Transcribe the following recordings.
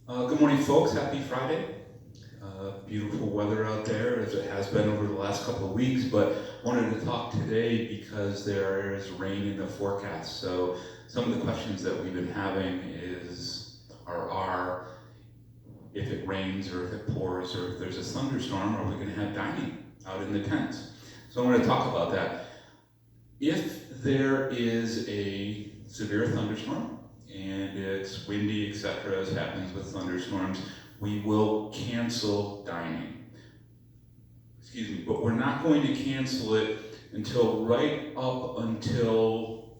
Good morning, folks. Happy Friday. Beautiful weather out there, as it has been over the last couple of weeks, but wanted to talk today because there is rain in the forecast. So some of the questions that we've been having are if it rains or if it pours or if there's a thunderstorm, are we going to have dining out in the tents? So I want to talk about that. If there is a severe thunderstorm, and it's windy, etc., as happens with thunderstorms, we will cancel dining. Excuse me, but we're not going to cancel it until right up until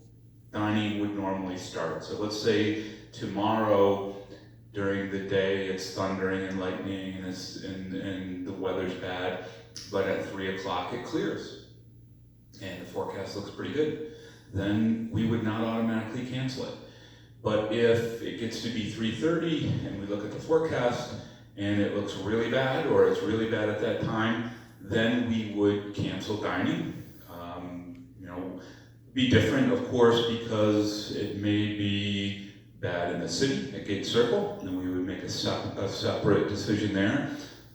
dining would normally start. So let's say tomorrow during the day it's thundering and lightning and the weather's bad, but at 3 o'clock it clears and the forecast looks pretty good. Then we would not automatically cancel it. But if it gets to be 3:30 and we look at the forecast and it looks really bad or it's really bad at that time, then we would cancel dining. Be different, of course, because it may be bad in the city at Gate Circle, and we would make a separate decision there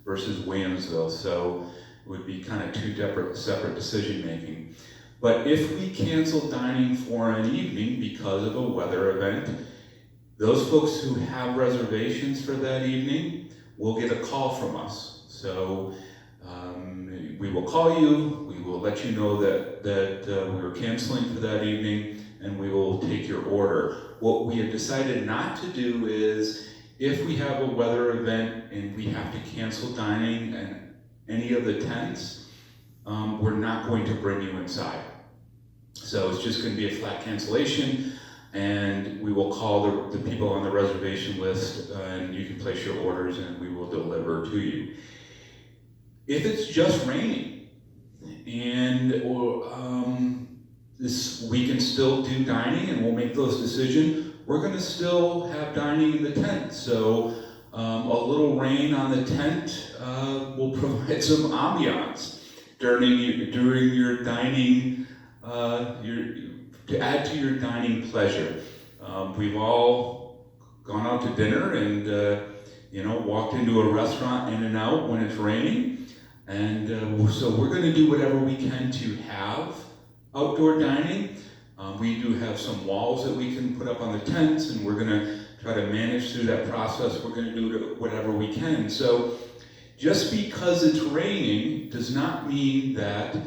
versus Williamsville. So it would be kind of two separate decision making. But if we cancel dining for an evening because of a weather event, those folks who have reservations for that evening will get a call from us. So we will call you, we will let you know that we were canceling for that evening, and we will take your order. What we have decided not to do is, if we have a weather event and we have to cancel dining and any of the tents, we're not going to bring you inside. So it's just going to be a flat cancellation, and we will call the people on the reservation list, and you can place your orders and we will deliver to you. If it's just raining and we can still do dining and we'll make those decisions, we're going to still have dining in the tent. So a little rain on the tent will provide some ambiance during your dining, to add to your dining pleasure. We've all gone out to dinner and walked into a restaurant in and out when it's raining, and so we're going to do whatever we can to have outdoor dining. We do have some walls that we can put up on the tents, and we're going to try to manage through that process. We're going to do whatever we can. So just because it's raining does not mean that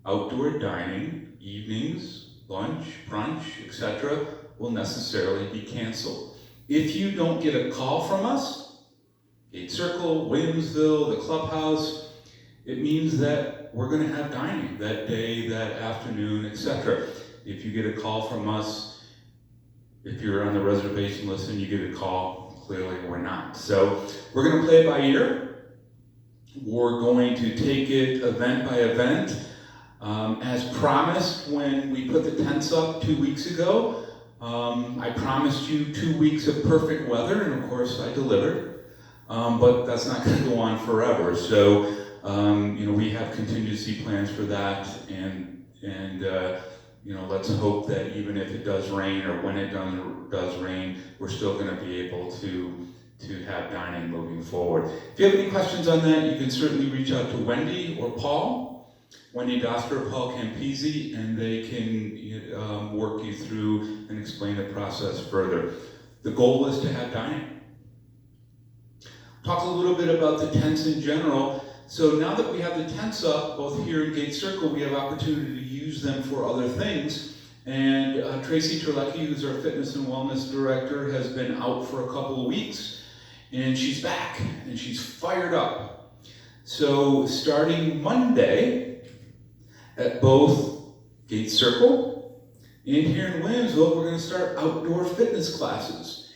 outdoor dining, evenings, lunch, brunch, etc., will necessarily be canceled. If you don't get a call from us, Gate Circle, Williamsville, the clubhouse, it means that we're going to have dining that day, that afternoon, etc. If you get a call from us, if you're on the reservation list and you get a call, clearly we're not. So we're going to play it by ear. We're going to take it event by event. As promised when we put the tents up 2 weeks ago, I promised you 2 weeks of perfect weather, and of course I delivered. But that's not going to go on forever. So we have contingency plans for that, and let's hope that even if it does rain or when it does rain, we're still going to be able to have dining moving forward. If you have any questions on that, you can certainly reach out to Wendy or Paul, Wendy Doster or Paul Campisi, and they can work you through and explain the process further. The goal is to have dining. Talk a little bit about the tents in general. So now that we have the tents up, both here in Gate Circle, we have opportunity to use them for other things. And Tracy Terlecki, who's our fitness and wellness director, has been out for a couple of weeks, and she's back, and she's fired up. So starting Monday, at both Gate Circle and here in Williamsville, we're going to start outdoor fitness classes.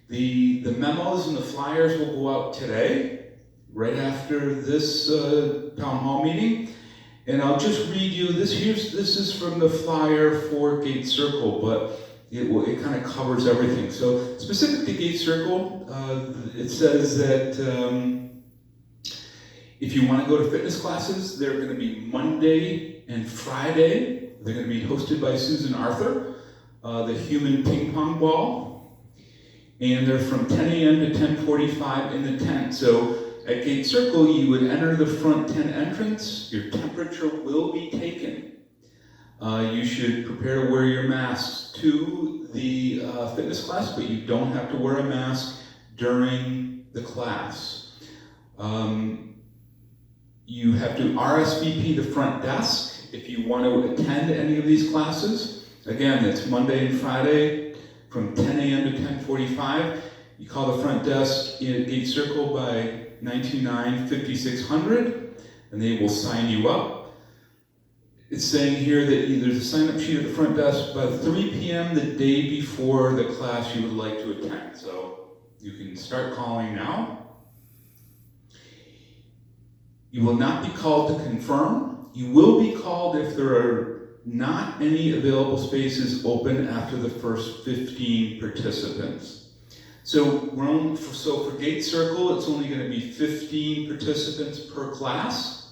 The memos and the flyers will go out today, right after this town hall meeting, and I'll just read you this. This is from the flyer for Gate Circle, but it kind of covers everything. So specific to Gate Circle, it says that if you want to go to fitness classes, they're going to be Monday and Friday. They're going to be hosted by Susan Arthur, the human ping pong ball. and they're from 10 a.m. to 10:45 in the tent. So at Gate Circle, you would enter the front tent entrance. Your temperature will be taken. You should prepare to wear your masks to the fitness class, but you don't have to wear a mask during the class. You have to RSVP the front desk if you want to attend any of these classes. Again, it's Monday and Friday from 10 a.m. to 10:45. You call the front desk at Gate Circle by 929-5600, and they will sign you up. It's saying here that there's a sign-up sheet at the front desk by 3 p.m. the day before the class you would like to attend. So you can start calling now. You will not be called to confirm. You will be called if there are not any available spaces open after the first 15 participants. So for Gate Circle, it's only going to be 15 participants per class.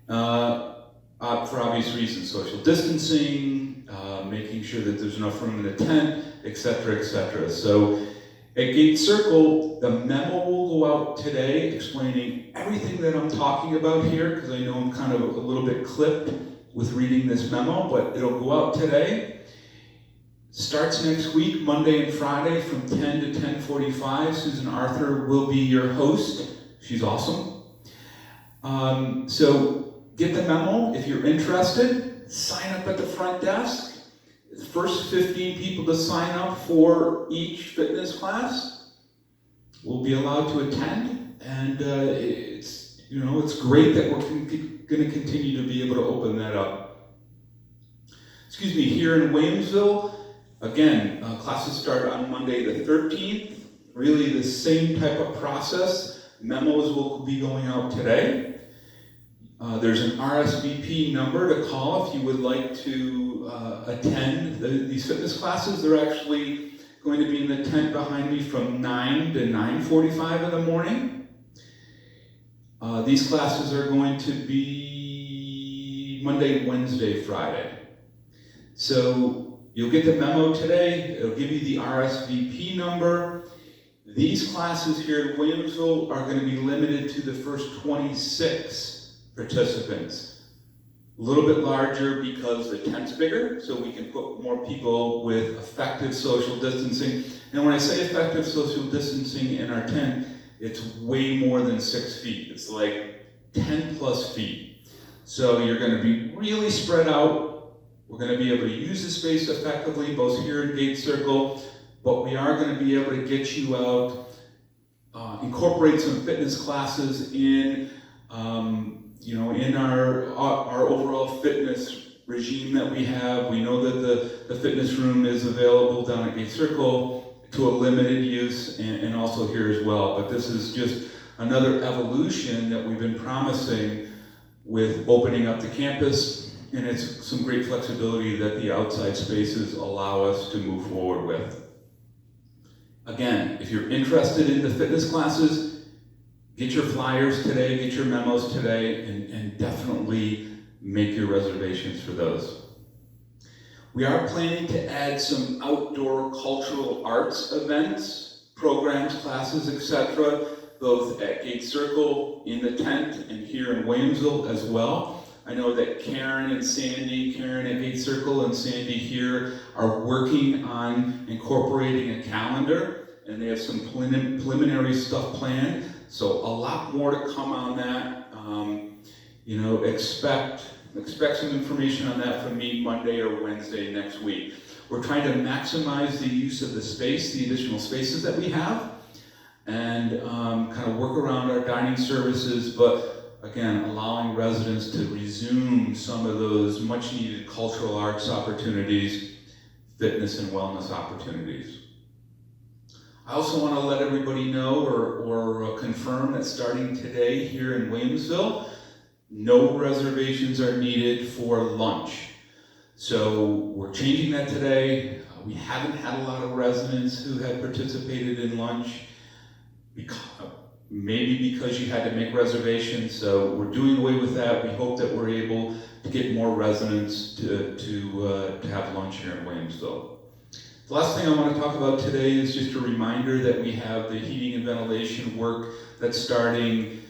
For obvious reasons, social distancing, making sure that there's enough room in the tent, etc., etc. So at Gate Circle, the memo will go out today explaining everything that I'm talking about here, because I know I'm kind of a little bit clipped with reading this memo, but it'll go out today. Starts next week, Monday and Friday from 10 to 10:45. Susan Arthur will be your host. She's awesome. So get the memo. If you're interested, sign up at the front desk. The first 15 people to sign up for each fitness class will be allowed to attend. And it's great that we're going to continue to be able to open that up. Excuse me, here in Williamsville, again, classes start on Monday the 13th. Really the same type of process. Memos will be going out today. There's an RSVP number to call if you would like to attend these fitness classes. They're actually going to be in the tent behind me from 9 to 9:45 in the morning. These classes are going to be Monday, Wednesday, Friday. So you'll get the memo today. It'll give you the RSVP number. These classes here in Williamsville are going to be limited to the first 26 participants. A little bit larger because the tent's bigger, so we can put more people with effective social distancing. And when I say effective social distancing in our tent, it's way more than 6 feet. It's like 10 plus feet. So you're going to be really spread out. We're going to be able to use the space effectively, both here at Gate Circle, but we are going to be able to get you out, incorporate some fitness classes in our overall fitness regime that we have. We know that the fitness room is available down at Gate Circle to a limited use and also here as well. But this is just another evolution that we've been promising with opening up the campus, and it's some great flexibility that the outside spaces allow us to move forward with. Again, if you're interested in the fitness classes, get your flyers today, get your memos today, and definitely make your reservations for those. We are planning to add some outdoor cultural arts events, programs, classes, etc., both at Gate Circle, in the tent, and here in Williamsville as well. I know that Karen at Gate Circle and Sandy here are working on incorporating a calendar, and they have some preliminary stuff planned. So a lot more to come on that. Expect some information on that from me Monday or Wednesday next week. We're trying to maximize the use of the space, the additional spaces that we have, and kind of work around our dining services, but again, allowing residents to resume some of those much needed cultural arts opportunities, fitness and wellness opportunities. I also want to let everybody know or confirm that starting today here in Williamsville, no reservations are needed for lunch. So we're changing that today. We haven't had a lot of residents who had participated in lunch, maybe because you had to make reservations. So we're doing away with that. We hope that we're able to get more residents to have lunch here in Williamsville. The last thing I want to talk about today is just a reminder that we have the heating and ventilation work that's starting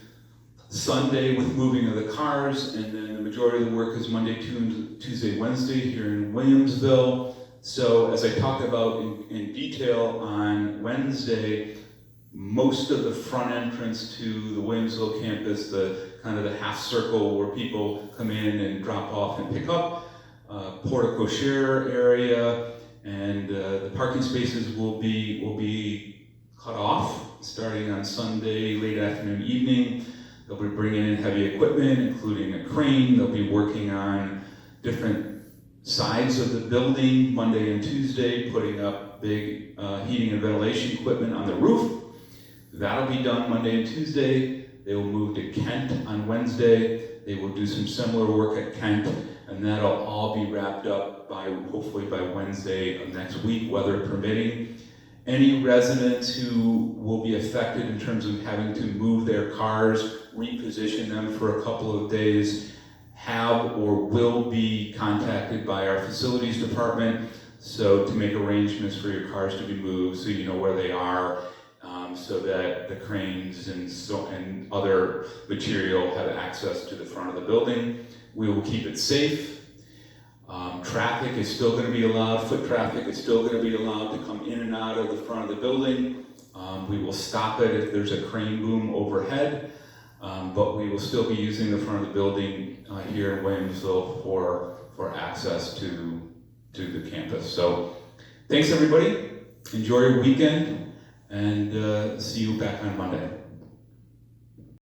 Sunday with moving of the cars, and then the majority of the work is Monday, Tuesday, Wednesday here in Williamsville. So as I talked about in detail on Wednesday, most of the front entrance to the Williamsville campus, the kind of the half circle where people come in and drop off and pick up, portico share area, and the parking spaces will be cut off starting on Sunday, late afternoon, evening. They'll be bringing in heavy equipment, including a crane. They'll be working on different sides of the building Monday and Tuesday, putting up big heating and ventilation equipment on the roof. That'll be done Monday and Tuesday. They will move to Kent on Wednesday. They will do some similar work at Kent, and that'll all be wrapped up hopefully by Wednesday of next week, weather permitting. Any residents who will be affected in terms of having to move their cars, reposition them for a couple of days, have or will be contacted by our facilities department, so to make arrangements for your cars to be moved so you know where they are, so that the cranes and other material have access to the front of the building. We will keep it safe. Traffic is still going to be allowed, foot traffic is still going to be allowed to come in and out of the front of the building. We will stop it if there's a crane boom overhead, but we will still be using the front of the building here in Williamsville for access to the campus. So thanks everybody, enjoy your weekend, and see you back on Monday.